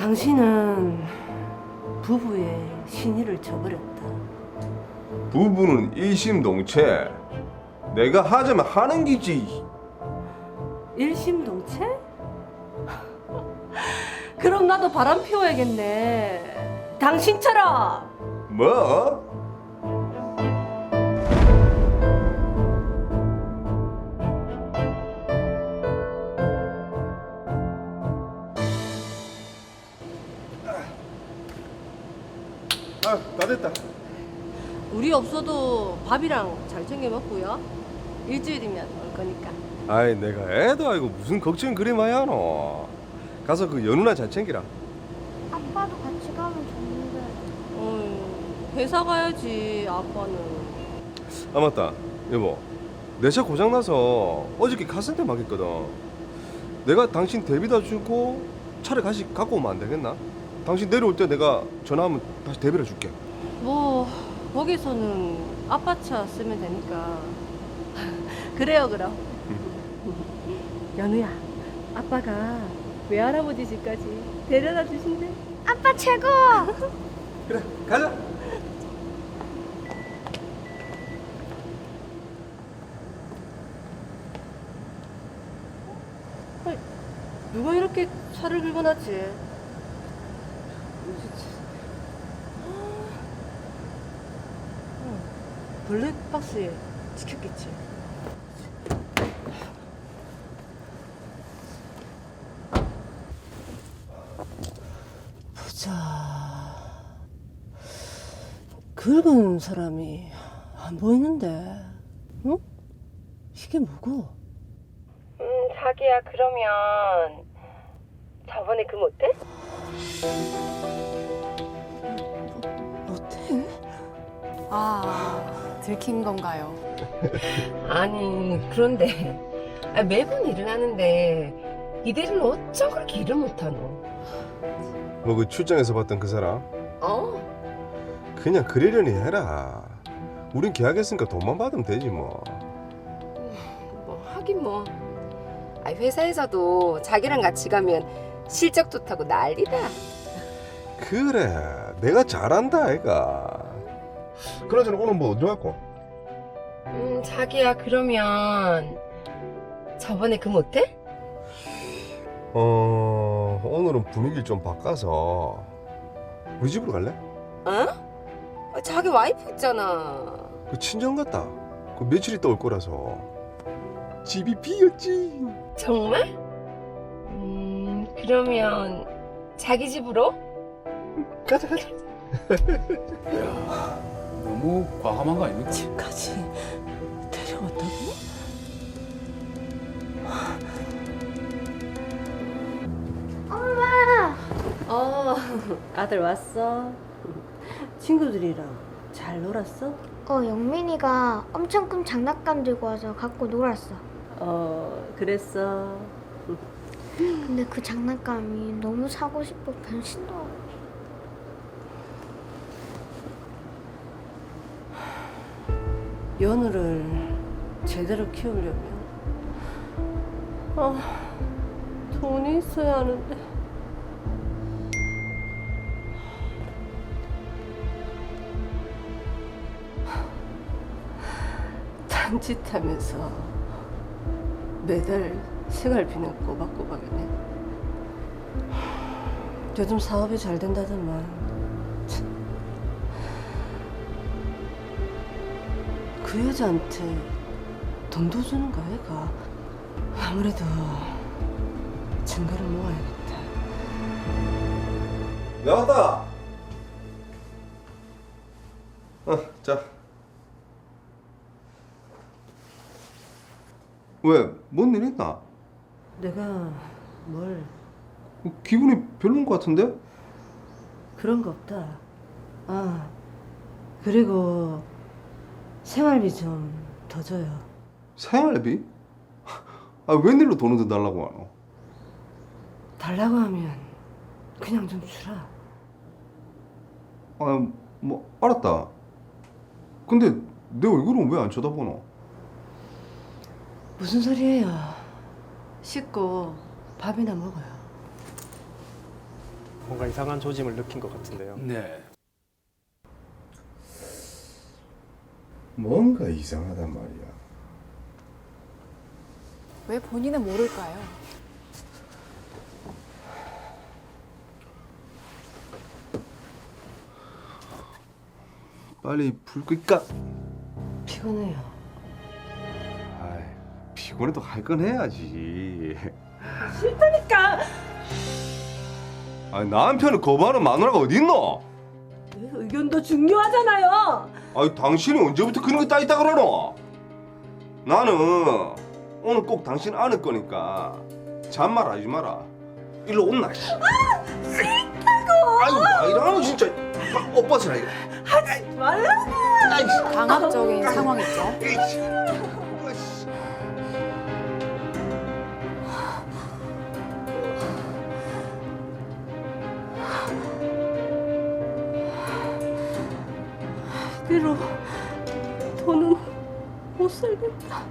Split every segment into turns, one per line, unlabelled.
당신은 부부의 신의를 저버렸다.
부부는 일심동체. 내가 하자면 하는 기지.
일심동체? 그럼 나도 바람 피워야겠네. 당신처럼.
뭐? 다 됐다.
우리 없어도 밥이랑 잘 챙겨 먹고요. 일주일이면 올 거니까.
아이, 내가 애도 아니고 무슨 걱정 그리 많이 하노. 가서 그 연우나 잘 챙기라.
아빠도 같이 가면 좋은데.
회사 가야지 아빠는.
아, 맞다. 여보, 내 차 고장나서 어저께 카센터 막혔거든. 내가 당신 대비다 주고 차를 다시 갖고 오면 안 되겠나? 당신 내려올 때 내가 전화하면 다시 대비를 줄게.
뭐 거기서는 아빠 차 쓰면 되니까. 그래요 그럼. 연우야, 아빠가 외할아버지 집까지 데려다 주신대.
아빠 최고!
그래, 가자.
누가 이렇게 차를 긁어놨지? 블랙박스에 찍혔겠지. 보자. 긁은 사람이 안 보이는데, 응? 이게 뭐고? 자기야, 그러면 저번에 그 모텔? 모텔?
아, 들킨 건가요?
아니 그런데 매번 일어나는데 이대리는 어쩜 그렇게 일을 못하노?
뭐 그 출장에서 봤던 그 사람?
어?
그냥 그러려니 해라. 우린 계약했으니까 돈만 받으면 되지 뭐.
뭐 하긴 뭐. 회사에서도 자기랑 같이 가면 실적 좋다고 난리다.
그래, 내가 잘한다 애가. 그나저나 오늘 뭐 언제 왔고?
자기야 그러면 저번에 그 모텔?
오늘은 분위기를 좀 바꿔서 우리 집으로 갈래?
어? 자기 와이프 있잖아.
그 친정 같다. 그 며칠 있다 올 거라서. 집이 비었지.
정말? 그러면 자기 집으로?
가자.
너무 과감한 거 아닙니까?
집까지 데려왔다고? 아들 왔어. 친구들이랑 잘 놀았어?
영민이가 엄청 큰 장난감 들고 와서 갖고 놀았어.
그랬어.
근데 그 장난감이 너무 사고 싶어 변신도 하고.
연우를 제대로 키우려면 돈이 있어야 하는데. 딴짓하면서 매달 생활비는 꼬박꼬박이네. 요즘 사업이 잘 된다더만. 그 여자한테 돈도 주는 거 애가. 아무래도 증거를 모아야겠다.
나왔다. 자. 왜? 뭔 일 있나?
내가 뭘
기분이 별로인 것 같은데?
그런 거 없다. 그리고 생활비 좀 더 줘요.
생활비? 웬일로 돈을 더 달라고 하노?
달라고 하면 그냥 좀 주라.
뭐 알았다. 근데 내 얼굴은 왜 안 쳐다보노?
무슨 소리예요? 씻고 밥이나 먹어요.
뭔가 이상한 조짐을 느낀 것 같은데요.
네.
뭔가 이상하단 말이야.
왜 본인은 모를까요?
빨리 불 끌까?
피곤해요.
아이, 피곤해도 할 건 해야지.
싫다니까.
아니, 남편을 거부하는 마누라가 어딨노?
내 의견도 중요하잖아요.
아니, 당신이 언제부터 그런 거 따있다 그러노? 나는 오늘 꼭 당신 안을 거니까 잔말 하지 마라. 일로 온나. 싫다고. 아이고, 이러노 진짜. 오빠스라 이거.
하지 말라고.
강압적인 상황이죠.
이대로 더는 못 살겠다.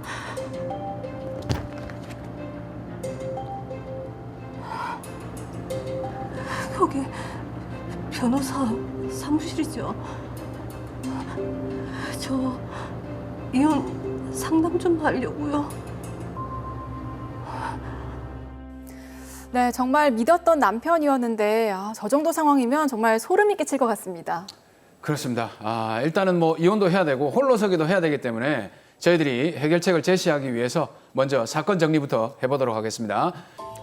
여기 변호사 사무실이죠. 저 이혼 상담 좀 하려고요.
네, 정말 믿었던 남편이었는데 저 정도 상황이면 정말 소름이 끼칠 것 같습니다.
그렇습니다. 일단은 뭐 이혼도 해야 되고 홀로서기도 해야 되기 때문에 저희들이 해결책을 제시하기 위해서 먼저 사건 정리부터 해보도록 하겠습니다.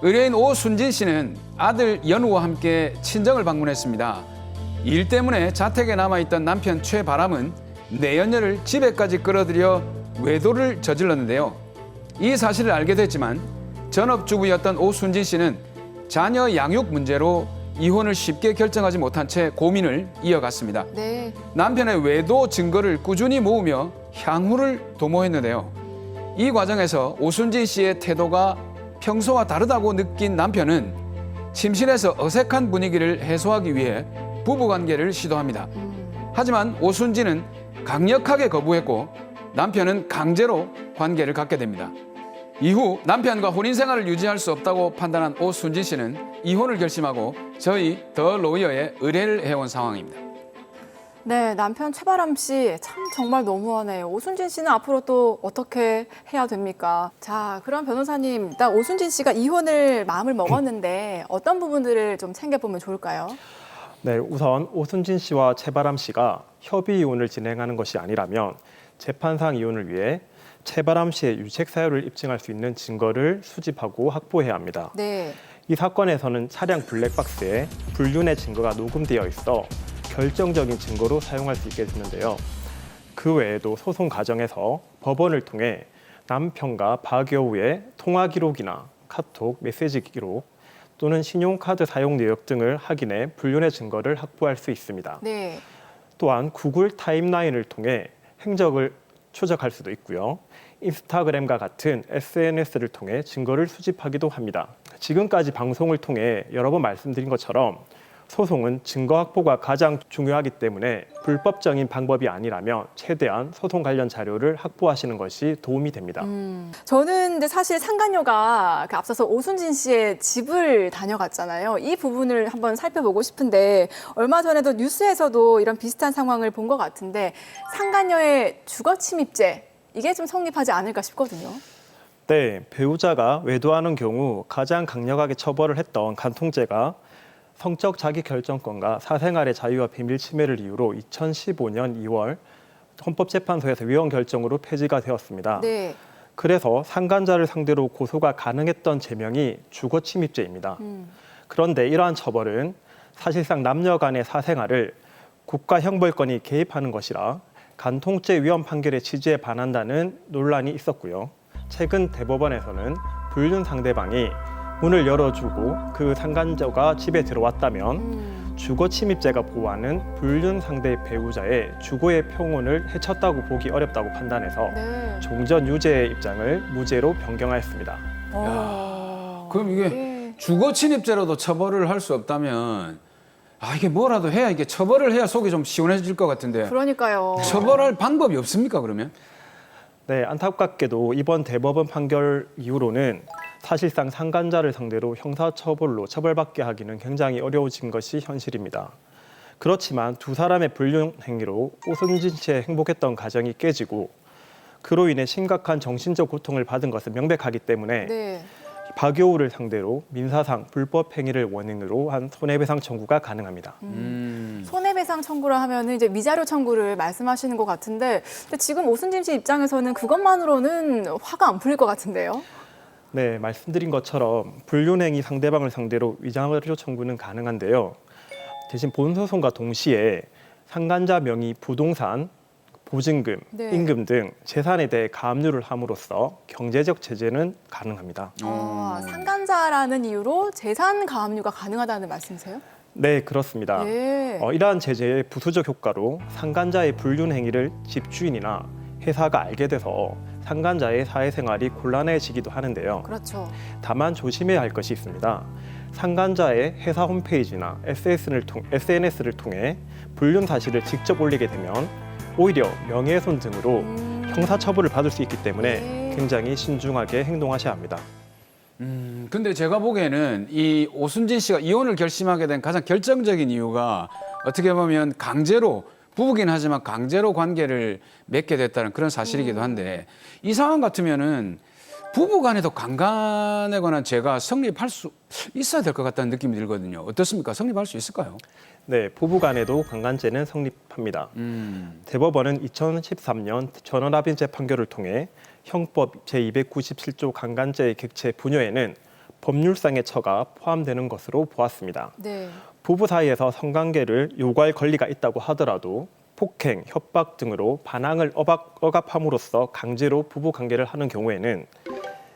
의뢰인 오순진 씨는 아들 연우와 함께 친정을 방문했습니다. 일 때문에 자택에 남아있던 남편 최바람은 내연녀를 집에까지 끌어들여 외도를 저질렀는데요. 이 사실을 알게 됐지만 전업주부였던 오순진 씨는 자녀 양육 문제로 이혼을 쉽게 결정하지 못한 채 고민을 이어갔습니다.
네.
남편의 외도 증거를 꾸준히 모으며 향후를 도모했는데요. 이 과정에서 오순진 씨의 태도가 평소와 다르다고 느낀 남편은 침실에서 어색한 분위기를 해소하기 위해 부부관계를 시도합니다. 하지만 오순진은 강력하게 거부했고 남편은 강제로 관계를 갖게 됩니다. 이후 남편과 혼인 생활을 유지할 수 없다고 판단한 오순진 씨는 이혼을 결심하고 저희 더 로이어에 의뢰를 해온 상황입니다.
네, 남편 최바람 씨 참 정말 너무하네요. 오순진 씨는 앞으로 또 어떻게 해야 됩니까? 자, 그럼 변호사님, 일단 오순진 씨가 이혼을 마음을 먹었는데 어떤 부분들을 좀 챙겨보면 좋을까요?
네, 우선 오순진 씨와 최바람 씨가 협의 이혼을 진행하는 것이 아니라면 재판상 이혼을 위해 최바람 씨의 유책 사유를 입증할 수 있는 증거를 수집하고 확보해야 합니다.
네.
이 사건에서는 차량 블랙박스에 불륜의 증거가 녹음되어 있어 결정적인 증거로 사용할 수 있게 됐는데요. 그 외에도 소송 과정에서 법원을 통해 남편과 박여우의 통화 기록이나 카톡, 메시지 기록 또는 신용카드 사용 내역 등을 확인해 불륜의 증거를 확보할 수 있습니다.
네.
또한 구글 타임라인을 통해 행적을 추적할 수도 있고요. 인스타그램과 같은 SNS를 통해 증거를 수집하기도 합니다. 지금까지 방송을 통해 여러 번 말씀드린 것처럼 소송은 증거 확보가 가장 중요하기 때문에 불법적인 방법이 아니라면 최대한 소송 관련 자료를 확보하시는 것이 도움이 됩니다.
저는 근데 사실 상간녀가 앞서서 오순진 씨의 집을 다녀갔잖아요. 이 부분을 한번 살펴보고 싶은데 얼마 전에도 뉴스에서도 이런 비슷한 상황을 본 것 같은데 상간녀의 주거 침입죄 이게 좀 성립하지 않을까 싶거든요.
네, 배우자가 외도하는 경우 가장 강력하게 처벌을 했던 간통죄가 성적 자기결정권과 사생활의 자유와 비밀 침해를 이유로 2015년 2월 헌법재판소에서 위헌 결정으로 폐지가 되었습니다.
네.
그래서 상간자를 상대로 고소가 가능했던 제명이 주거침입죄입니다. 그런데 이러한 처벌은 사실상 남녀 간의 사생활을 국가형벌권이 개입하는 것이라 간통죄 위헌 판결의 취지에 반한다는 논란이 있었고요. 최근 대법원에서는 불륜 상대방이 문을 열어주고 그 상간자가 집에 들어왔다면 주거 침입죄가 보호하는 불륜 상대 배우자의 주거의 평온을 해쳤다고 보기 어렵다고 판단해서
네.
종전 유죄의 입장을 무죄로 변경하였습니다.
그럼 이게 주거 침입죄로도 처벌을 할 수 없다면 이게 뭐라도 해야 이게 처벌을 해야 속이 좀 시원해질 것 같은데
그러니까요.
처벌할 방법이 없습니까 그러면?
네, 안타깝게도 이번 대법원 판결 이후로는 사실상 상간자를 상대로 형사처벌로 처벌받게 하기는 굉장히 어려워진 것이 현실입니다. 그렇지만 두 사람의 불륜 행위로 오순진 씨의 행복했던 가정이 깨지고 그로 인해 심각한 정신적 고통을 받은 것은 명백하기 때문에
네.
박효우를 상대로 민사상 불법 행위를 원인으로 한 손해배상 청구가 가능합니다.
손해배상 청구를 하면은 이제 미자료 청구를 말씀하시는 것 같은데, 근데 지금 오순진 씨 입장에서는 그것만으로는 화가 안 풀릴 것 같은데요.
네, 말씀드린 것처럼 불륜행위 상대방을 상대로 위자료 청구는 가능한데요. 대신 본소송과 동시에 상간자 명의 부동산, 보증금,
네.
임금 등 재산에 대해 가압류를 함으로써 경제적 제재는 가능합니다.
상간자라는 이유로 재산 가압류가 가능하다는 말씀이세요?
네, 그렇습니다.
네.
이러한 제재의 부수적 효과로 상간자의 불륜 행위를 집주인이나 회사가 알게 돼서 상간자의 사회생활이 곤란해지기도 하는데요.
그렇죠.
다만 조심해야 할 것이 있습니다. 상간자의 회사 홈페이지나 SNS를 통해 불륜 사실을 직접 올리게 되면 오히려 명예훼손 등으로 형사처벌을 받을 수 있기 때문에
네.
굉장히 신중하게 행동하셔야 합니다.
근데 제가 보기에는 이 오순진 씨가 이혼을 결심하게 된 가장 결정적인 이유가 어떻게 보면 강제로, 부부긴 하지만 강제로 관계를 맺게 됐다는 그런 사실이기도 한데, 이 상황 같으면은 부부 간에도 강간에 관한 죄가 성립할 수 있어야 될 것 같다는 느낌이 들거든요. 어떻습니까? 성립할 수 있을까요?
네, 부부 간에도 강간죄는 성립합니다. 대법원은 2013년 전원합의체 판결을 통해 형법 제297조 강간죄의 객체 분여에는 법률상의 처가 포함되는 것으로 보았습니다.
네.
부부 사이에서 성관계를 요구할 권리가 있다고 하더라도 폭행, 협박 등으로 반항을 억압함으로써 강제로 부부 관계를 하는 경우에는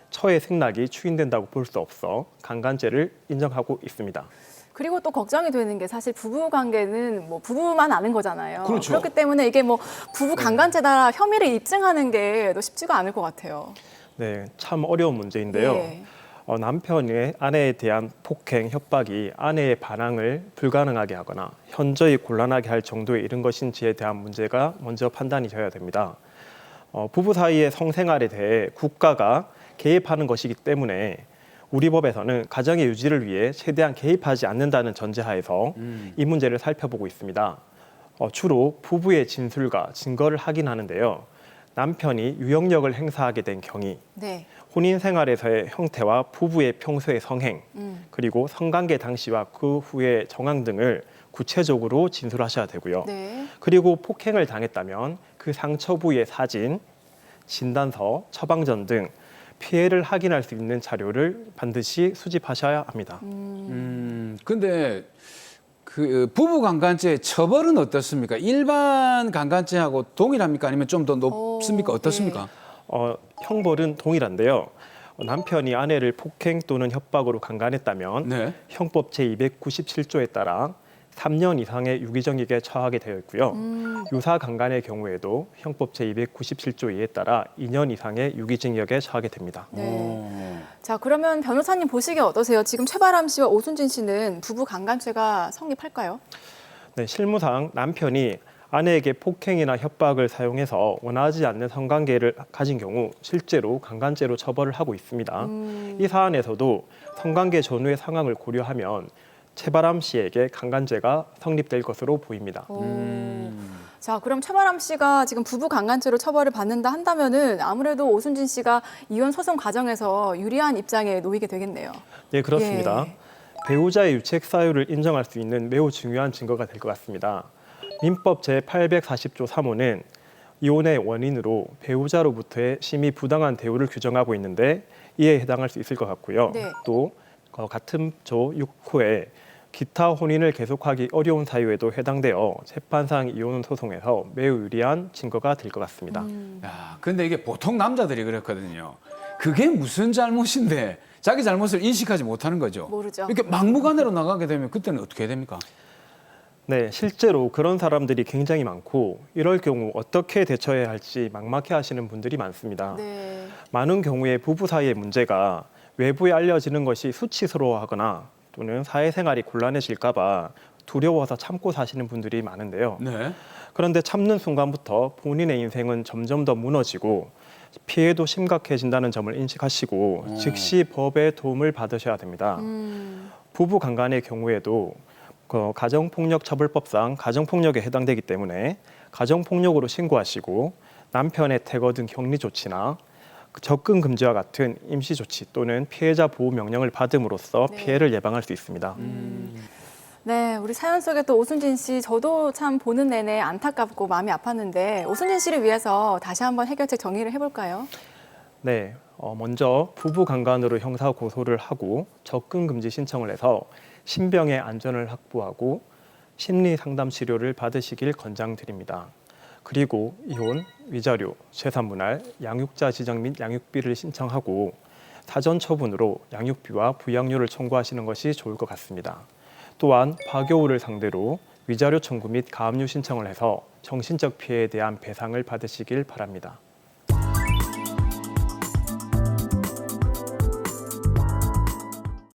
처의 생락이 추인된다고 볼 수 없어 강간죄를 인정하고 있습니다.
그리고 또 걱정이 되는 게 사실 부부 관계는 뭐 부부만 아는 거잖아요.
그렇죠.
그렇기 때문에 이게 뭐 부부 강간죄다 혐의를 입증하는 게 또 쉽지가 않을 것 같아요.
네, 참 어려운 문제인데요.
네.
남편의 아내에 대한 폭행, 협박이 아내의 반항을 불가능하게 하거나 현저히 곤란하게 할 정도에 이른 것인지에 대한 문제가 먼저 판단이 되어야 됩니다. 부부 사이의 성생활에 대해 국가가 개입하는 것이기 때문에 우리 법에서는 가정의 유지를 위해 최대한 개입하지 않는다는 전제하에서 이 문제를 살펴보고 있습니다. 주로 부부의 진술과 증거를 확인하는데요. 남편이 유형력을 행사하게 된 경위,
네.
혼인 생활에서의 형태와 부부의 평소의 성행, 그리고 성관계 당시와 그 후의 정황 등을 구체적으로 진술하셔야 되고요.
네.
그리고 폭행을 당했다면 그 상처 부위의 사진, 진단서, 처방전 등 피해를 확인할 수 있는 자료를 반드시 수집하셔야 합니다.
근데 그 부부 강간죄 처벌은 어떻습니까? 일반 강간죄하고 동일합니까? 아니면 좀 더 높습니까? 어떻습니까?
형벌은 동일한데요. 남편이 아내를 폭행 또는 협박으로 강간했다면
네.
형법 제297조에 따라 3년 이상의 유기징역에 처하게 되어 있고요. 유사 강간의 경우에도 형법 제297조 2에 따라 2년 이상의 유기징역에 처하게 됩니다.
네. 자, 그러면 변호사님 보시기에 어떠세요? 지금 최바람 씨와 오순진 씨는 부부 강간죄가 성립할까요?
네, 실무상 남편이 아내에게 폭행이나 협박을 사용해서 원하지 않는 성관계를 가진 경우 실제로 강간죄로 처벌을 하고 있습니다. 이 사안에서도 성관계 전후의 상황을 고려하면 최바람 씨에게 강간죄가 성립될 것으로 보입니다.
자, 그럼 최바람 씨가 지금 부부 강간죄로 처벌을 받는다 한다면은 아무래도 오순진 씨가 이혼 소송 과정에서 유리한 입장에 놓이게 되겠네요.
네, 그렇습니다.
예.
배우자의 유책 사유를 인정할 수 있는 매우 중요한 증거가 될 것 같습니다. 민법 제840조 3호는 이혼의 원인으로 배우자로부터의 심히 부당한 대우를 규정하고 있는데 이에 해당할 수 있을 것 같고요.
네.
또 같은 조 6호에 기타 혼인을 계속하기 어려운 사유에도 해당되어 재판상 이혼 소송에서 매우 유리한 증거가 될 것 같습니다.
야, 근데 이게 보통 남자들이 그렇거든요. 그게 무슨 잘못인데 자기 잘못을 인식하지 못하는 거죠.
모르죠.
이렇게 막무가내로 나가게 되면 그때는 어떻게 해야 됩니까?
네, 실제로 그런 사람들이 굉장히 많고 이럴 경우 어떻게 대처해야 할지 막막해 하시는 분들이 많습니다.
네.
많은 경우에 부부 사이의 문제가 외부에 알려지는 것이 수치스러워하거나 또는 사회생활이 곤란해질까 봐 두려워서 참고 사시는 분들이 많은데요.
네.
그런데 참는 순간부터 본인의 인생은 점점 더 무너지고 피해도 심각해진다는 점을 인식하시고 즉시 법의 도움을 받으셔야 됩니다. 부부 간간의 경우에도 가정폭력처벌법상 가정폭력에 해당되기 때문에 가정폭력으로 신고하시고 남편의 태거 등 격리 조치나 접근 금지와 같은 임시 조치 또는 피해자 보호 명령을 받음으로써 피해를 예방할 수 있습니다.
네, 우리 사연 속에 또 오순진 씨, 저도 참 보는 내내 안타깝고 마음이 아팠는데 오순진 씨를 위해서 다시 한번 해결책 정리를 해볼까요?
네, 먼저 부부 간간으로 형사 고소를 하고 접근 금지 신청을 해서 신병의 안전을 확보하고 심리 상담 치료를 받으시길 권장드립니다. 그리고 이혼, 위자료, 재산분할, 양육자 지정 및 양육비를 신청하고 사전 처분으로 양육비와 부양료를 청구하시는 것이 좋을 것 같습니다. 또한 파교우를 상대로 위자료 청구 및 가압류 신청을 해서 정신적 피해에 대한 배상을 받으시길 바랍니다.